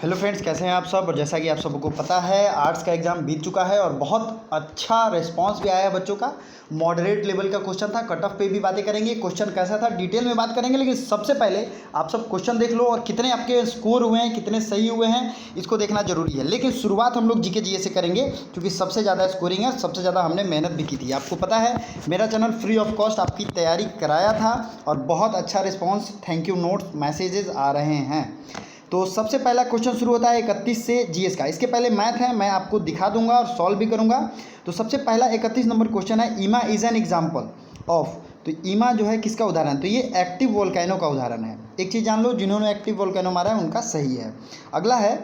Hello friends, कैसे हैं आप सब। और जैसा कि आप सबको पता है, आर्ट्स का एग्ज़ाम बीत चुका है और बहुत अच्छा रिस्पांस भी आया है बच्चों का। मॉडरेट लेवल का क्वेश्चन था, कट ऑफ पे भी बातें करेंगे, क्वेश्चन कैसा था डिटेल में बात करेंगे। लेकिन सबसे पहले आप सब क्वेश्चन देख लो और कितने आपके स्कोर हुए हैं, कितने सही हुए हैं, इसको देखना जरूरी है। लेकिन शुरुआत हम लोग जीके जीए से करेंगे क्योंकि सबसे ज़्यादा स्कोरिंग है, सबसे ज़्यादा हमने मेहनत भी की थी। आपको पता है मेरा चैनल फ्री ऑफ कॉस्ट आपकी तैयारी कराया था और बहुत अच्छा response, thank you notes, messages आ रहे हैं। तो सबसे पहला क्वेश्चन शुरू होता है 31 से जीएस का। इसके पहले मैथ है, मैं आपको दिखा दूंगा और सॉल्व भी करूंगा। तो सबसे पहला 31 नंबर क्वेश्चन है, ईमा इज एन एग्जाम्पल ऑफ। तो ईमा जो है किसका उदाहरण, तो ये एक्टिव वोल्केनो का उदाहरण है। एक चीज़ जान लो, जिन्होंने एक्टिव वोल्केनो मारा है उनका सही है। अगला है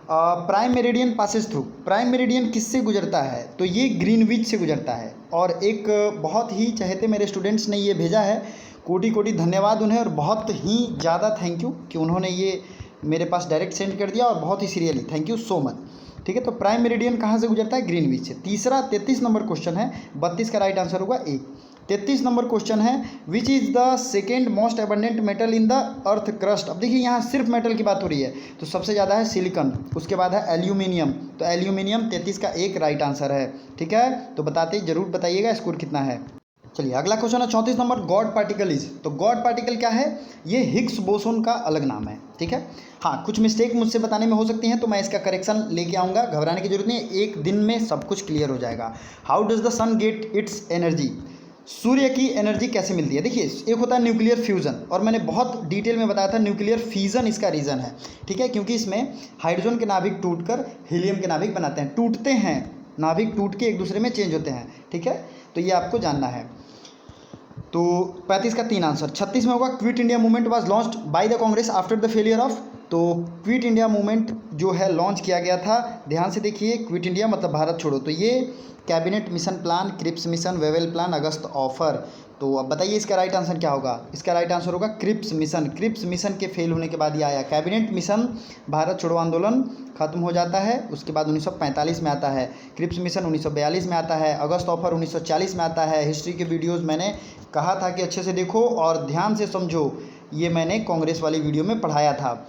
prime meridian passes through. Prime meridian किससे गुजरता है, तो ये ग्रीनविच से गुजरता है। और एक बहुत ही चहेते मेरे स्टूडेंट्स ने ये भेजा है, कोटि कोटि धन्यवाद उन्हें और बहुत ही ज़्यादा थैंक यू कि उन्होंने ये मेरे पास डायरेक्ट सेंड कर दिया और बहुत ही seriously thank you so much. ठीक है, तो प्राइम मेरिडियन कहाँ से गुजरता है, ग्रीनविच से। तीसरा 33 नंबर क्वेश्चन है, 32 का राइट आंसर होगा ए। 33 नंबर क्वेश्चन है, which is the second most abundant metal in the earth crust. अब देखिए यहाँ सिर्फ मेटल की बात हो रही है, तो सबसे ज़्यादा है सिलिकॉन, उसके बाद है एल्यूमिनियम। तो एल्यूमिनियम 33 का एक राइट आंसर है। ठीक है, तो बताते जरूर बताइएगा स्कोर कितना है। चलिए अगला क्वेश्चन है 34 नंबर, गॉड पार्टिकल इज। तो गॉड पार्टिकल क्या है, ये हिग्स बोसोन का अलग नाम है। ठीक है, हाँ कुछ मिस्टेक मुझसे बताने में हो सकती हैं तो मैं इसका करेक्शन लेके आऊँगा, घबराने की जरूरत नहीं है, एक दिन में सब कुछ क्लियर हो जाएगा। How does the sun get its energy. सूर्य की एनर्जी कैसे मिलती है, देखिए एक होता है न्यूक्लियर फ्यूज़न, और मैंने बहुत डिटेल में बताया था न्यूक्लियर फिजन इसका रीज़न है। ठीक है, क्योंकि इसमें हाइड्रोजन के नाभिक टूटकर हीलियम के नाभिक बनाते हैं, टूटते हैं, नाभिक टूट के एक दूसरे में चेंज होते हैं। ठीक है, तो ये आपको जानना है। तो 35 का 3 आंसर। 36 में होगा, quit India movement was launched by the Congress after the failure of. तो क्विट इंडिया मूवमेंट जो है लॉन्च किया गया था, ध्यान से देखिए, क्विट इंडिया मतलब भारत छोड़ो, तो ये cabinet mission plan, Cripps mission, Wavell plan, August offer. तो अब बताइए इसका राइट आंसर क्या होगा। इसका राइट आंसर होगा क्रिप्स मिशन। क्रिप्स मिशन के फेल होने के बाद ये आया। कैबिनेट मिशन, भारत छोड़ो आंदोलन खत्म हो जाता है, उसके बाद 1945 में आता है। क्रिप्स मिशन 1942 में आता है। अगस्त ऑफर 1940 में आता है। हिस्ट्री के वीडियोज़ मैंने कहा था कि अच्छे से देखो और ध्यान से समझो, ये मैंने कांग्रेस वाली वीडियो में पढ़ाया था।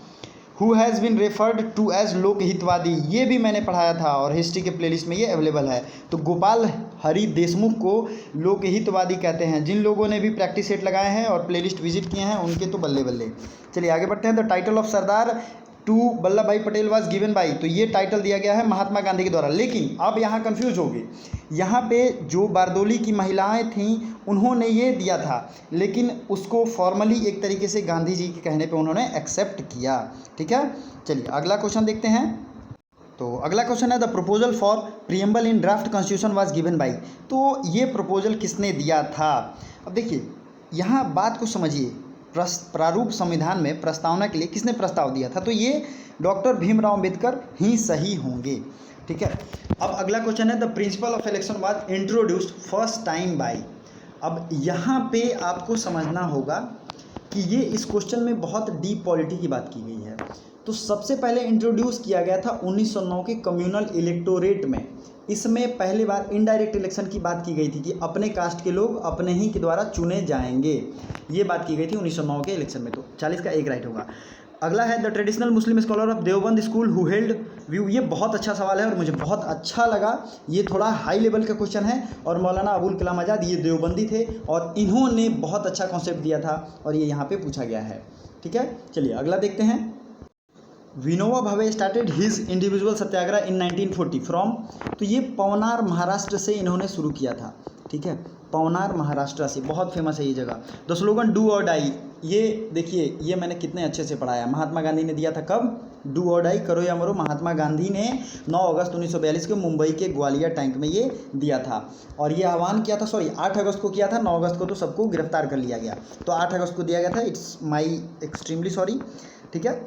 Who has been referred to as Lokhitwadi, ये भी मैंने पढ़ाया था और हिस्ट्री के प्लेलिस्ट में ये अवेलेबल है। तो गोपाल हरि देशमुख को लोकहितवादी कहते हैं। जिन लोगों ने भी प्रैक्टिस सेट लगाए हैं और प्लेलिस्ट विजिट किए हैं उनके तो बल्ले बल्ले। चलिए आगे बढ़ते हैं। The title of Sardar to Vallabhbhai Patel was given by. तो ये टाइटल दिया गया है महात्मा गांधी के द्वारा। लेकिन अब यहाँ कंफ्यूज होगी, यहाँ पे जो बारदोली की महिलाएं थीं उन्होंने ये दिया था, लेकिन उसको फॉर्मली एक तरीके से गांधी जी के कहने पे उन्होंने एक्सेप्ट किया। ठीक है, चलिए अगला क्वेश्चन देखते हैं। तो अगला क्वेश्चन है, the proposal for preamble in draft constitution was given by. तो ये प्रपोजल किसने दिया था। अब देखिए यहाँ बात को समझिए, प्रारूप संविधान में प्रस्तावना के लिए किसने प्रस्ताव दिया था, तो ये डॉक्टर भीमराव अंबेडकर ही सही होंगे। ठीक है, अब अगला क्वेश्चन है, the principle of election was introduced first time by. अब यहाँ पे आपको समझना होगा कि ये इस क्वेश्चन में बहुत डीप पॉलिटी की बात की गई है। तो सबसे पहले इंट्रोड्यूस किया गया था 1909 के कम्युनल इलेक्टोरेट में। इसमें पहली बार इनडायरेक्ट इलेक्शन की बात की गई थी कि अपने कास्ट के लोग अपने ही के द्वारा चुने जाएंगे, ये बात की गई थी 1909 के इलेक्शन में। तो 40 का एक राइट होगा। अगला है, the traditional Muslim scholar of Deoband school who held view. ये बहुत अच्छा सवाल है और मुझे बहुत अच्छा लगा। ये थोड़ा हाई लेवल का क्वेश्चन है और मौलाना अबुल कलाम आज़ाद ये देवबंदी थे और इन्होंने बहुत अच्छा कॉन्सेप्ट दिया था और ये यहाँ पे पूछा गया है। ठीक है, चलिए अगला देखते हैं। Vinoba Bhave started his individual Satyagraha in 1940 from. तो ये पवनार महाराष्ट्र से इन्होंने शुरू किया था। ठीक है, पवनार महाराष्ट्र से, बहुत फेमस है ये जगह। द स्लोगन डू और डाई, ये देखिए ये मैंने कितने अच्छे से पढ़ाया। महात्मा गांधी ने दिया था कब, डू और डाई, करो या मरो। महात्मा गांधी ने 9 अगस्त 1942 को मुंबई के ग्वालियर टैंक में ये दिया था और ये आह्वान किया था, सॉरी 8 अगस्त को किया था, 9 अगस्त को तो सबको गिरफ्तार कर लिया गया, तो 8 अगस्त को दिया गया था। It's my extremely sorry. ठीक है,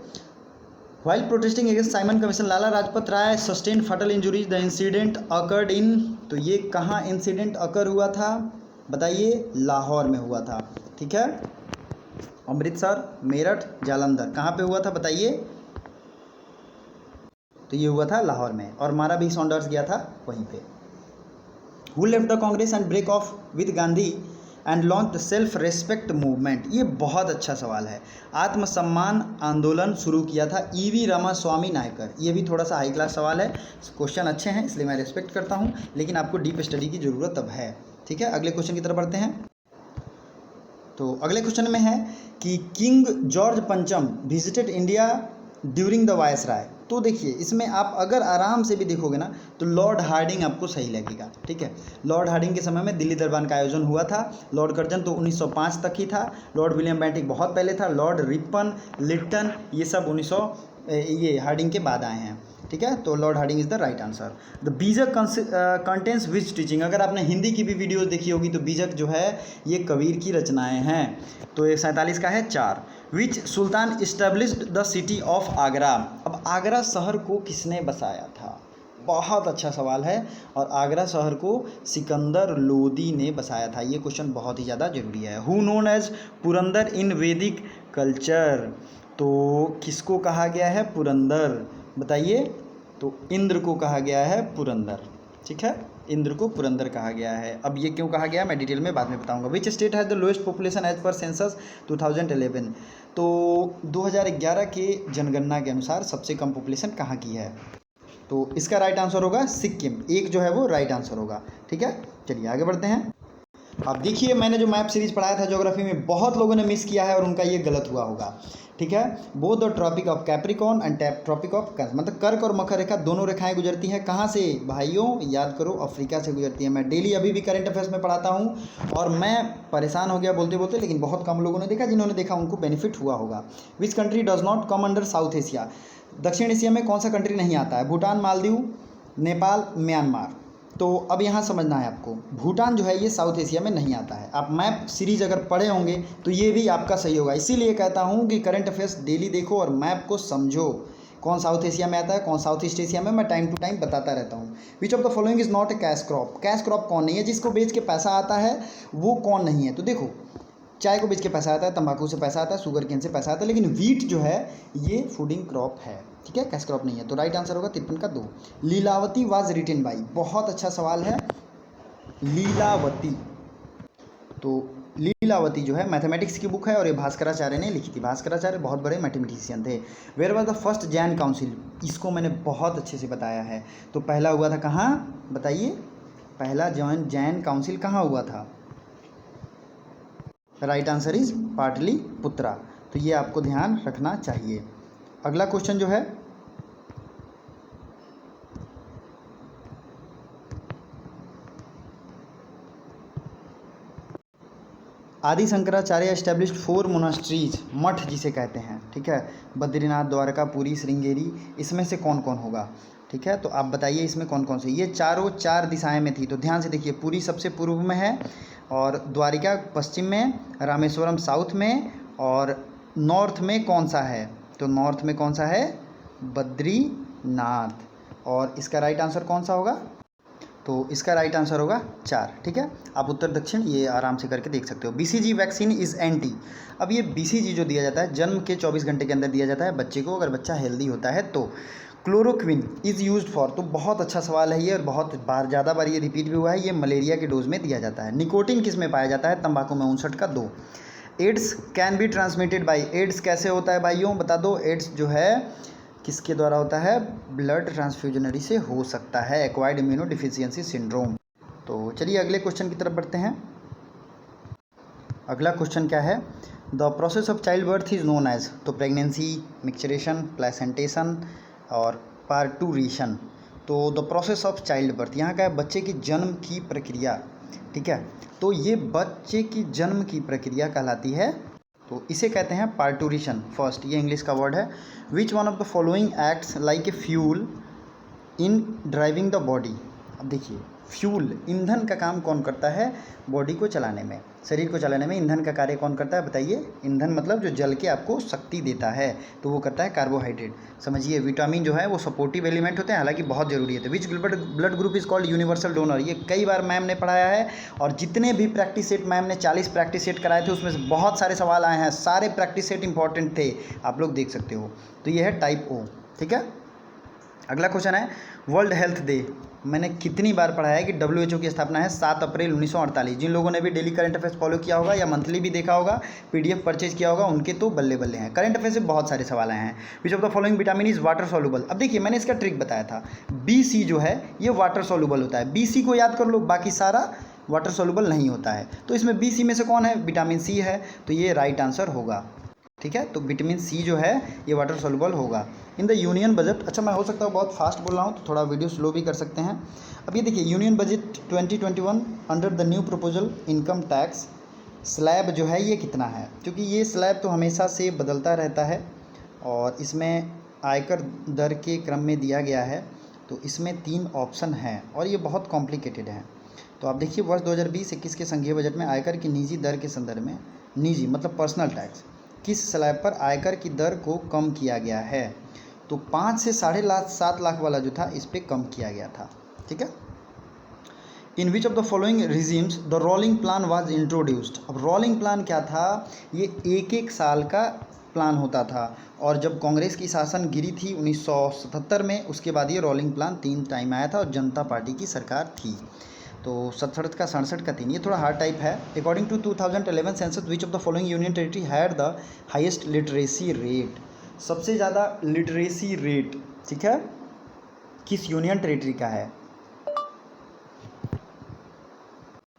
While protesting against Simon Commission, Lala Lajpat Rai sustained fatal injuries. The incident occurred in, तो ये कहाँ इंसिडेंट अकर हुआ था बताइए, लाहौर में हुआ था। ठीक है, अमृतसर, मेरठ, जालंधर, कहाँ पे हुआ था बताइए, तो ये हुआ था लाहौर में और मारा भी सॉन्डर्स गया था वहीं पे। Who left the Congress and break off with Gandhi and launch the self respect movement? ये बहुत अच्छा सवाल है। आत्मसम्मान आंदोलन शुरू किया था ईवी रामास्वामी नायकर। ये भी थोड़ा सा हाई क्लास सवाल है, क्वेश्चन अच्छे हैं इसलिए मैं रिस्पेक्ट करता हूँ, लेकिन आपको डीप स्टडी की ज़रूरत अब है। ठीक है, अगले क्वेश्चन की तरफ बढ़ते हैं। तो अगले क्वेश्चन में है कि किंग जॉर्ज पंचम visited India during the viceroy. तो देखिए इसमें आप अगर आराम से भी देखोगे ना तो लॉर्ड हार्डिंग आपको सही लगेगा। ठीक है, लॉर्ड हार्डिंग के समय में दिल्ली दरबार का आयोजन हुआ था। लॉर्ड कर्जन तो 1905 तक ही था। लॉर्ड विलियम बेंटिक बहुत पहले था। लॉर्ड रिपन, लिटन, ये सब 1900 हार्डिंग के बाद आए हैं। ठीक है, तो Lord Hardinge is the right answer. The Bijak contents which teaching? अगर आपने हिंदी की भी वीडियोस देखी होगी तो बीजक जो है ये कबीर की रचनाएं हैं। तो ये 47 का है 4। Which sultan established the city of Agra? अब आगरा शहर को किसने बसाया था? बहुत अच्छा सवाल है, और आगरा शहर को सिकंदर लोदी ने बसाया था। ये क्वेश्चन बहुत ही ज़्यादा जरूरी है। हु नोन एज पुरंदर इन वैदिक कल्चर? तो किसको कहा गया है पुरंदर, बताइए? तो इंद्र को कहा गया है पुरंदर। ठीक है, इंद्र को पुरंदर कहा गया है। अब ये क्यों कहा गया मैं डिटेल में बाद में बताऊंगा। Which state has the lowest population as per census 2011? तो 2011 के जनगणना के अनुसार सबसे कम पॉपुलेशन कहाँ की है? तो इसका राइट आंसर होगा सिक्किम। एक जो है वो राइट आंसर होगा। ठीक है, चलिए आगे बढ़ते हैं। अब देखिए मैंने जो मैप सीरीज पढ़ाया था ज्योग्राफी में, बहुत लोगों ने मिस किया है और उनका ये गलत हुआ होगा। ठीक है, both the Tropic of Capricorn and Tropic of Cancer, मतलब कर्क और मकर रेखा दोनों रेखाएं गुजरती हैं कहाँ से भाइयों? याद करो, अफ्रीका से गुजरती है। मैं डेली अभी भी करंट अफेयर्स में पढ़ाता हूँ और मैं परेशान हो गया बोलते बोलते, लेकिन बहुत कम लोगों ने देखा। जिन्होंने देखा उनको बेनिफिट हुआ होगा। Which country does not come under south Asia? दक्षिण एशिया में कौन सा कंट्री नहीं आता है? भूटान, मालदीव, नेपाल, म्यांमार। तो अब यहाँ समझना है आपको, भूटान जो है ये साउथ एशिया में नहीं आता है। आप मैप सीरीज अगर पढ़े होंगे तो ये भी आपका सही होगा। इसीलिए कहता हूँ कि करंट अफेयर्स डेली देखो और मैप को समझो, कौन साउथ एशिया में आता है, कौन साउथ ईस्ट एशिया में। मैं टाइम टू टाइम बताता रहता हूँ। विच of the following is not a cash crop? Cash crop कौन नहीं है? जिसको बेच के पैसा आता है वो कौन नहीं है? तो देखो, चाय को बेच के पैसा आता है, तंबाकू से पैसा आता है, शुगर केन से पैसा आता है, लेकिन वीट जो है ये फूडिंग क्रॉप है। ठीक है, कैश क्रॉप नहीं है। तो राइट आंसर होगा 53 का 2। Lilavati was written by? बहुत अच्छा सवाल है, लीलावती। तो लीलावती जो है मैथमेटिक्स की बुक है और ये भास्कराचार्य ने लिखी थी। भास्कराचार्य बहुत बड़े मैथमेटिशियन थे। Where was the first Jain council? इसको मैंने बहुत अच्छे से बताया है। तो पहला हुआ था कहाँ, बताइए? पहला जैन काउंसिल कहाँ हुआ था? Right answer is Pataliputra. तो ये आपको ध्यान रखना चाहिए। अगला क्वेश्चन जो है, आदि शंकराचार्य एस्टेब्लिश्ड 4 मोनास्ट्रीज, मठ जिसे कहते हैं। ठीक है, बद्रीनाथ, द्वारका, पुरी, श्रृंगेरी। इसमें से कौन कौन होगा? ठीक है, तो आप बताइए इसमें कौन कौन से? ये चारों 4 दिशाएं में थी। तो ध्यान से देखिए, पुरी सबसे पूर्व में है और द्वारिका पश्चिम में, रामेश्वरम साउथ में, और नॉर्थ में कौन सा है? तो नॉर्थ में कौन सा है? बद्रीनाथ। और इसका राइट आंसर कौन सा होगा? तो इसका राइट आंसर होगा 4। ठीक है, आप उत्तर दक्षिण ये आराम से करके देख सकते हो। BCG vaccine is anti? अब ये BCG जो दिया जाता है जन्म के 24 घंटे के अंदर दिया जाता है बच्चे को, अगर बच्चा हेल्दी होता है तो। Chloroquine is used for? तो बहुत अच्छा सवाल है ये और बहुत बार ज़्यादा बार ये रिपीट भी हुआ है। ये मलेरिया के डोज में दिया जाता है। निकोटिन किस में पाया जाता है? तंबाकू में। 59 का 2। AIDS can be transmitted by? AIDS कैसे होता है भाइयों, बता दो? एड्स जो है किसके द्वारा होता है? ब्लड ट्रांसफ्यूजनरी से हो सकता है, एक्वायर्ड इम्यूनो डिफिशियंसी सिंड्रोम। तो चलिए अगले क्वेश्चन की तरफ बढ़ते हैं। अगला क्वेश्चन क्या है? The process of child birth is known as? तो प्रेगनेंसी, मिक्सचरेशन, प्लेसेंटेशन और पार्टूरेशन। तो the process of child birth यहाँ का है बच्चे की जन्म की प्रक्रिया। ठीक है, तो ये बच्चे की जन्म की प्रक्रिया कहलाती है, तो इसे कहते हैं पार्टूरेशन। फर्स्ट, ये इंग्लिश का वर्ड है। Which one of the following acts like a fuel in driving the body? अब देखिए, फ्यूल ईंधन का काम कौन करता है? बॉडी को चलाने में, शरीर को चलाने में ईंधन का कार्य कौन करता है? बताइए। ईंधन मतलब जो जल के आपको शक्ति देता है, तो वो करता है कार्बोहाइड्रेट। समझिए, विटामिन जो है वो सपोर्टिव एलिमेंट होते हैं, हालांकि बहुत जरूरी है। तो which blood group is called universal donor? ये कई बार मैम ने पढ़ाया है और जितने भी प्रैक्टिस सेट मैम ने 40 प्रैक्टिस सेट कराए थे उसमें से बहुत सारे सवाल आए हैं। सारे प्रैक्टिस सेट इंपॉर्टेंट थे, आप लोग देख सकते हो। तो ये है टाइप O। ठीक है, अगला क्वेश्चन है वर्ल्ड हेल्थ डे मैंने कितनी बार पढ़ा है कि WHO की स्थापना है 7 अप्रैल 1948। जिन लोगों ने भी डेली करंट अफेयर्स फॉलो किया होगा या मंथली भी देखा होगा, PDF परचेज किया होगा, उनके तो बल्ले बल्ले हैं। करंट अफेयर से बहुत सारे सवाल आए हैं। विच of the following vitamin is water soluble. अब देखिए मैंने इसका ट्रिक बताया था, BC जो है ये वाटर सॉल्युबल होता है। BC को याद कर लो, बाकी सारा वाटर सॉल्युबल नहीं होता है। तो इसमें BC में से कौन है, विटामिन C है, तो ये राइट आंसर होगा। ठीक है, तो विटामिन C जो है ये वाटर सॉल्युबल होगा। इन द यूनियन बजट, अच्छा मैं हो सकता हूँ बहुत फास्ट बोल रहा हूँ तो थोड़ा वीडियो स्लो भी कर सकते हैं। अब ये देखिए union budget 2021 under the new proposal income tax slab जो है ये कितना है, क्योंकि ये स्लैब तो हमेशा से बदलता रहता है और इसमें आयकर दर के क्रम में दिया गया है। तो इसमें 3 ऑप्शन हैं और ये बहुत कॉम्प्लिकेटेड है। तो आप देखिए वर्ष 2020-21 के संघीय बजट में आयकर की निजी दर के संदर्भ में, निजी मतलब पर्सनल टैक्स, किस स्लैब पर आयकर की दर को कम किया गया है। तो 5 से 7.5 लाख वाला जो था इस पर कम किया गया था। ठीक है, in which of the following regimes the rolling plan was introduced. अब रोलिंग प्लान क्या था, ये 1-1 साल का प्लान होता था और जब कांग्रेस की शासन गिरी थी 1977 में, उसके बाद ये रोलिंग प्लान 3 टाइम आया था और जनता पार्टी की सरकार थी। तो 67 का 67 का 3, ये थोड़ा हार्ड टाइप है। According to 2011 census which of the following union territory had the highest literacy rate. सबसे ज़्यादा लिटरेसी रेट, ठीक है, किस यूनियन टेरिटरी का है,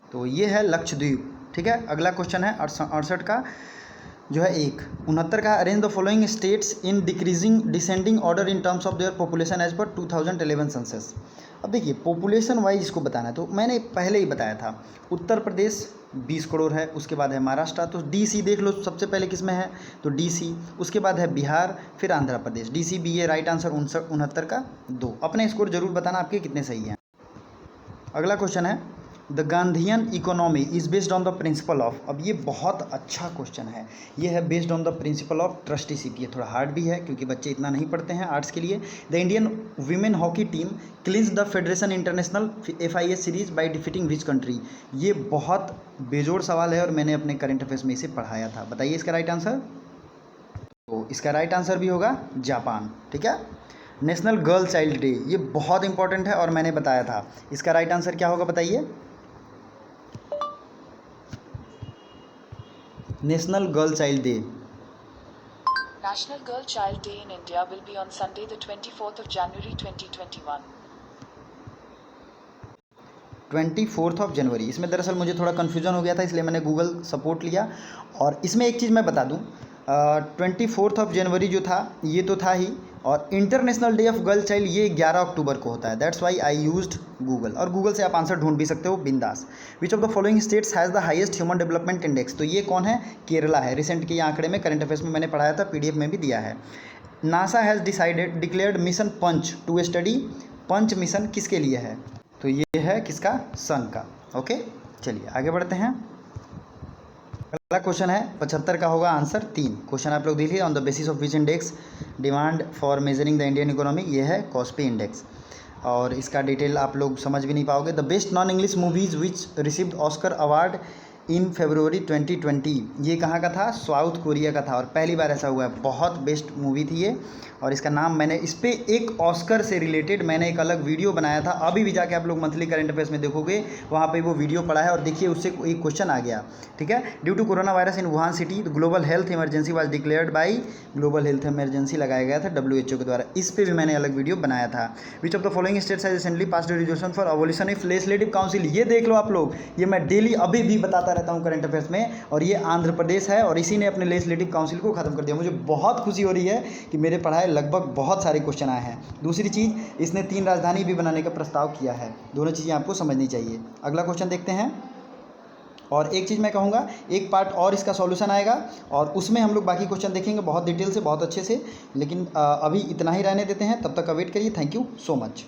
तो ये है लक्षद्वीप। ठीक है, अगला क्वेश्चन है 68 का जो है 69 का, arrange the following states in decreasing descending order in terms of their population as per 2011 census. अब देखिए पॉपुलेशन वाइज इसको बताना है, तो मैंने पहले ही बताया था उत्तर प्रदेश 20 करोड़ है, उसके बाद है महाराष्ट्र, तो DC देख लो सबसे पहले किस में है, तो DC, उसके बाद है बिहार, फिर आंध्र प्रदेश, DC भी ये राइट आंसर 69 का 2। अपने स्कोर जरूर बताना आपके कितने सही हैं। अगला क्वेश्चन है the Gandhian economy is based on the principle of. अब ये बहुत अच्छा क्वेश्चन है, ये है based on the principle of trusteeship. ये थोड़ा हार्ड भी है क्योंकि बच्चे इतना नहीं पढ़ते हैं आर्ट्स के लिए। The Indian women hockey team clinch the federation international FIS series by defeating which country. ये बहुत बेजोड़ सवाल है और मैंने अपने करंट अफेयर्स में इसे पढ़ाया था। बताइए इसका राइट आंसर, तो इसका राइट आंसर भी होगा जापान। ठीक है, नेशनल गर्ल चाइल्ड डे, ये बहुत इंपॉर्टेंट है और मैंने बताया था। इसका राइट आंसर क्या होगा बताइए, national girl child day. National Girl Child Day in India will be on Sunday the 24th of January 2021. 24 जनवरी। इसमें दरअसल मुझे थोड़ा कन्फ्यूजन हो गया था इसलिए मैंने गूगल सपोर्ट लिया। और इसमें एक चीज़ मैं बता दूं, 24 जनवरी जो था ये तो था ही, और international day of girl child ये 11 अक्टूबर को होता है। That's why I used Google, और गूगल से आप आंसर ढूंढ भी सकते हो बिंदास। विच of the following states has the highest human development index. तो ये कौन है, केरला है। रिसेंट के ये आंकड़े में करंट अफेयर्स में मैंने पढ़ाया था, PDF में भी दिया है। NASA has declared mission PUNCH to study. PUNCH mission किसके लिए है, तो ये है किसका, सन का। ओके चलिए आगे बढ़ते हैं। अगला क्वेश्चन है 75 का होगा आंसर 3। क्वेश्चन आप लोग देखिए, on the basis of which index demand for measuring the Indian economy, ये है कॉस्पी इंडेक्स। और इसका डिटेल आप लोग समझ भी नहीं पाओगे। The best non English movies which received Oscar award in February 2020, ये कहाँ का था, साउथ कोरिया का था और पहली बार ऐसा हुआ है। बहुत बेस्ट मूवी थी ये, और इसका नाम मैंने इस पर एक ऑस्कर से रिलेटेड मैंने एक अलग वीडियो बनाया था। अभी भी जाके आप लोग मंथली करंट अफेयर्स में देखोगे, वहाँ पे वो वीडियो पड़ा है। और देखिए उससे एक क्वेश्चन आ गया, ठीक है, due to corona virus in Wuhan city global health emergency was declared by, global health emergency लगाया गया था WHO के द्वारा। इस पर भी मैंने अलग वीडियो बनाया था। विच of the following states has recently passed resolution for abolition of legislative council. ये देख लो आप लोग, ये मैं डेली अभी भी बताता रहता हूँ करंट अफेयर्स में, और ये आंध्र प्रदेश है और इसी ने अपने लेजिस्लेटिव काउंसिल को खत्म कर दिया। मुझे बहुत खुशी हो रही है कि मेरे पढ़ाए लगभग बहुत सारे क्वेश्चन आए हैं। दूसरी चीज़, इसने 3 राजधानी भी बनाने का प्रस्ताव किया है। दोनों चीज़ें आपको समझनी चाहिए। अगला क्वेश्चन देखते हैं। और एक चीज़ मैं कहूँगा, एक पार्ट और इसका सॉल्यूशन आएगा और उसमें हम लोग बाकी क्वेश्चन देखेंगे बहुत डिटेल से, बहुत अच्छे से। लेकिन अभी इतना ही रहने देते हैं, तब तक का वेट करिए। Thank you so much.